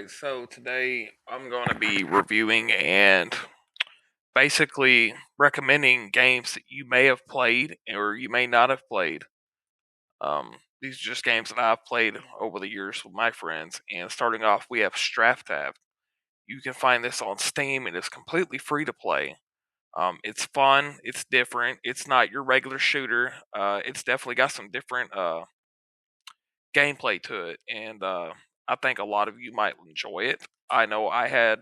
Alright, so today I'm going to be reviewing and basically recommending games that you may have played or you may not have played. These are just games that I've played over the years with my friends. And starting off, we have Straftab. You can find this on Steam. It is completely free to play. It's fun. It's different. It's not your regular shooter. It's definitely got some different gameplay to it, and I think a lot of you might enjoy it. I know I had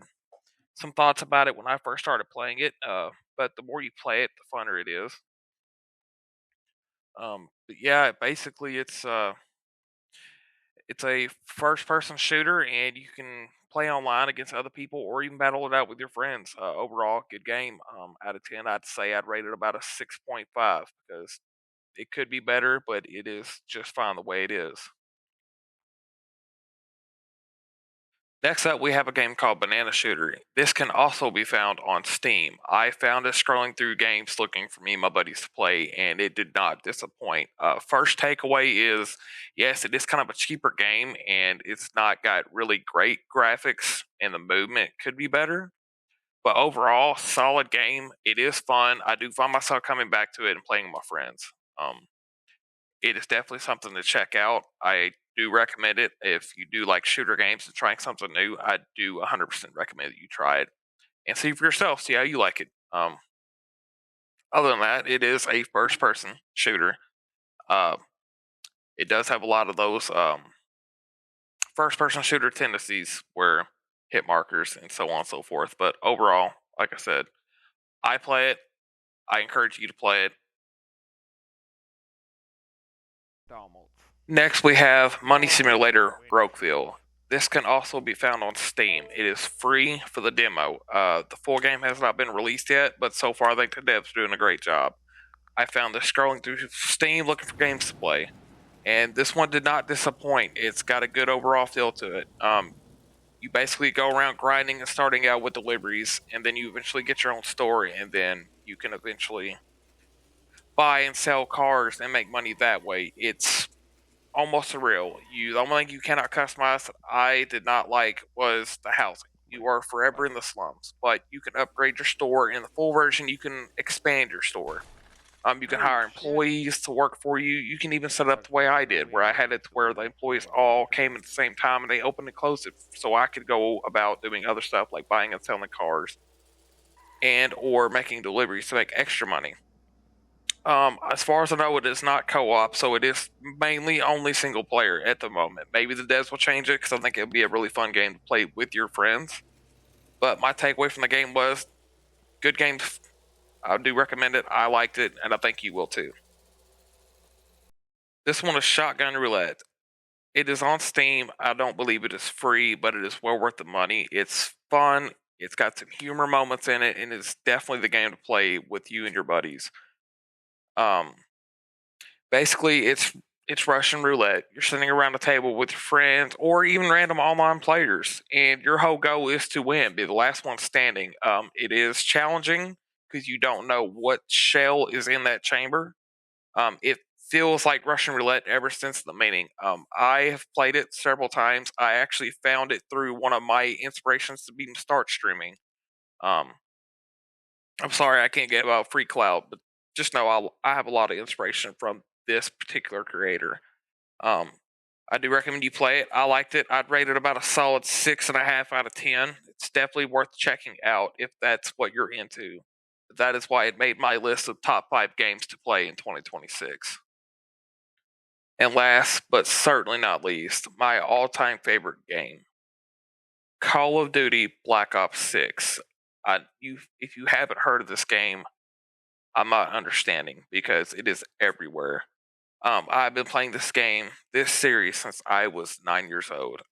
some thoughts about it when I first started playing it, but the more you play it, the funner it is. But yeah, basically it's a first person shooter, and you can play online against other people or even battle it out with your friends. Overall, good game. Out of 10, I'd say I'd rate it about a 6.5 because it could be better, but it is just fine the way it is. Next up, we have a game called Banana Shooter. This can also be found on Steam. I found it scrolling through games looking for me and my buddies to play, and it did not disappoint. First takeaway is yes, it is kind of a cheaper game, and it's not got really great graphics, and the movement could be better. But overall, solid game. It is fun. I do find myself coming back to it and playing with my friends. Um, it is definitely something to check out. I do recommend it if you do like shooter games and trying something new. I do 100% recommend that you try it and see for yourself, see how you like it. Other than that, it is a first person shooter. Uh, it does have a lot of those first person shooter tendencies where hit markers and so on and so forth. But overall, like I said, I play it. I encourage you to play it. Next, we have Money Simulator Brokeville. This can also be found on Steam. It is free for the demo. The full game has not been released yet, but so far I think the devs are doing a great job. I found this scrolling through Steam looking for games to play, and this one did not disappoint. It's got a good overall feel to it. You basically go around grinding and starting out with deliveries, and then you eventually get your own store, and then you can eventually buy and sell cars and make money that way. It's almost surreal. The only thing you cannot customize that I did not like was the housing. You are forever in the slums, but you can upgrade your store. In the full version, you can expand your store. You can hire employees to work for you. You can even set it up the way I did, where I had it to where the employees all came at the same time and they opened and closed it, so I could go about doing other stuff like buying and selling cars and or making deliveries to make extra money. As far as I know, it is not co-op, so it is mainly only single player at the moment. Maybe the devs will change it because I think it'll be a really fun game to play with your friends. But my takeaway from the game was good game. I do recommend it. I liked it, and I think you will too. This one is Shotgun Roulette. It is on Steam. I don't believe it is free, but it is well worth the money. It's fun. It's got some humor moments in it, and it's definitely the game to play with you and your buddies. Um, Basically, it's Russian roulette. You're sitting around a table with your friends or even random online players, and your whole goal is to win, be the last one standing. It is challenging because you don't know what shell is in that chamber. It feels like Russian roulette ever since the meeting. I have played it several times. I actually found it through one of my inspirations to even start streaming. Um, I'm sorry I can't get about free cloud, but just know I have a lot of inspiration from this particular creator. Um, I do recommend you play it. I liked it. I'd rate it about a solid 6.5 out of 10. It's definitely worth checking out if that's what you're into. That is why it made my list of top 5 games to play in 2026. And last, but certainly not least, my all time favorite game, Call of Duty Black Ops 6. If you haven't heard of this game, I'm not understanding because it is everywhere. I've been playing this series, since I was 9 years old.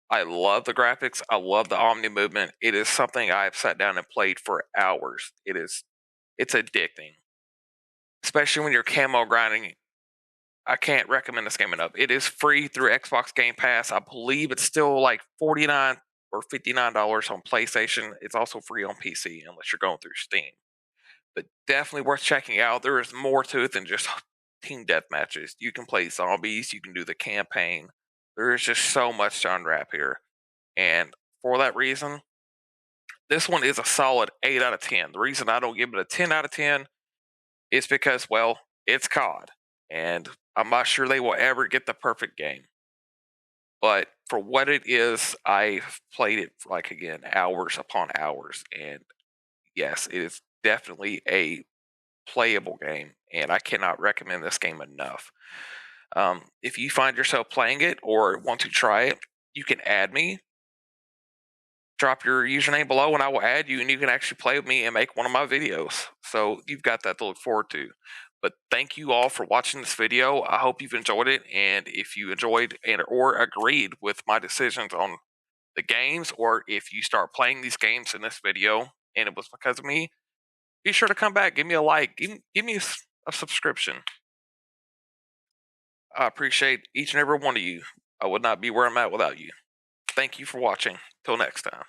I love the graphics. I love the Omni movement. It is something I've sat down and played for hours. It's addicting, especially when you're camo grinding. I can't recommend this game enough. It is free through Xbox Game Pass. I believe it's still like $49 or $59 on PlayStation. It's also free on PC unless you're going through Steam. But definitely worth checking out. There is more to it than just team death matches. You can play zombies. You can do the campaign. There is just so much to unwrap here. And for that reason, this one is a solid 8 out of 10. The reason I don't give it a 10 out of 10 is because, well, it's COD. And I'm not sure they will ever get the perfect game. But for what it is, I've played it for, like, again, hours upon hours. And yes, it is definitely a playable game. And I cannot recommend this game enough. If you find yourself playing it or want to try it, you can add me. Drop your username below and I will add you, and you can actually play with me and make one of my videos. So you've got that to look forward to. But thank you all for watching this video. I hope you've enjoyed it. And if you enjoyed and or agreed with my decisions on the games, or if you start playing these games in this video and it was because of me, be sure to come back. Give me a like. Give me a subscription. I appreciate each and every one of you. I would not be where I'm at without you. Thank you for watching. Till next time.